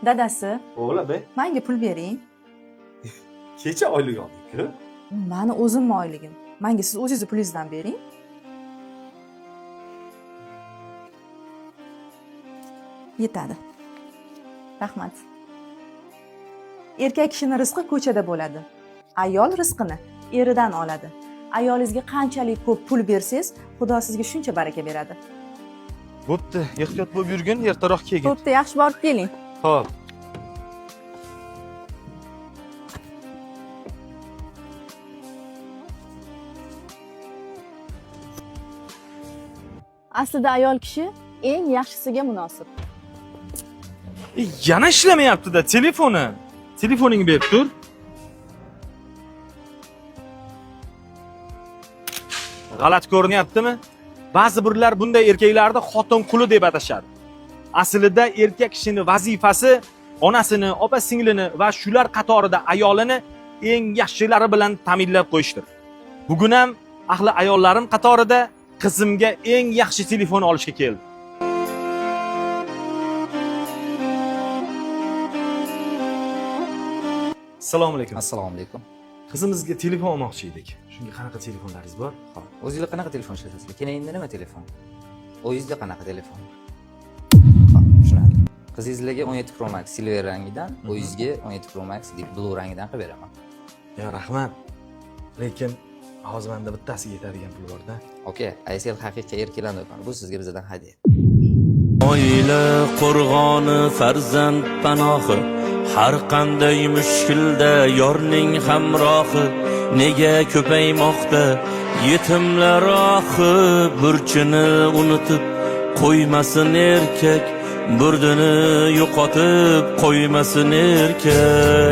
Dadasi, O'g'li be, menga pul bering. kecha oylik oldik-ku. Mani o'zimni oyligim. Menga siz o'zingiz pulingizdan bering. Yetadi. Rahmat. Erkak kishining rizqi ko'chada bo'ladi. Ayol rizqini eridan oladi. Ayolingizga qanchalik ko'p pul bersangiz, Xudo sizga shuncha baraka beradi. Bo'pti, ehtiyot bo'lib yurgin, ertaroq kelgin. Bo'pti, yaxshi borib keling. Xo'p. Aslida ayol kishi eng yaxshisiga munosib. Yana ishlamayapti-da telefoni. Telefoningni berib tur. G'alati ko'rinyaptimi? Ba'zi birlar bunday erkaklarni xotin quli deb atashadi. Aslida erkak kishining vazifasi onasini, opa-singlini va shular qatorida ayolini eng yaxshilari bilan ta'minlab qo'yishdir. Bugun ham ahli ayollarim qatorida qizimga eng yaxshi telefon olishga keldim. Assalomu alaykum. Assalomu alaykum. Qizimizga telefon olmoqchi edik. Shunga qanaqa telefonlaringiz bor? Xo'p, o'zingizlar qanaqa telefon ishlatasiz? Kelayinda nima telefon? O'yingizda qanaqa telefon? Xo'p, tushunarli. Qizingizlarga 17 Pro Max silver rangidan, o'yingizga 17 Pro Max Deep Blue rangidan qilib beraman. Ya rahmat. Lekin hozir menda bittasiga yetadigan pul bor-da. Okey, Aysel haqiqiy erkaklar do'koni. Bu sizga bizdan hadya. Oila qo'rg'oni farzand panohi, har qanday mushkulda yorning hamrohi. Nega ko'paymoqda yetimlar ohi, burchini unutib qo'ymasin erkak, burdini yo'qotib qo'ymasin erkak.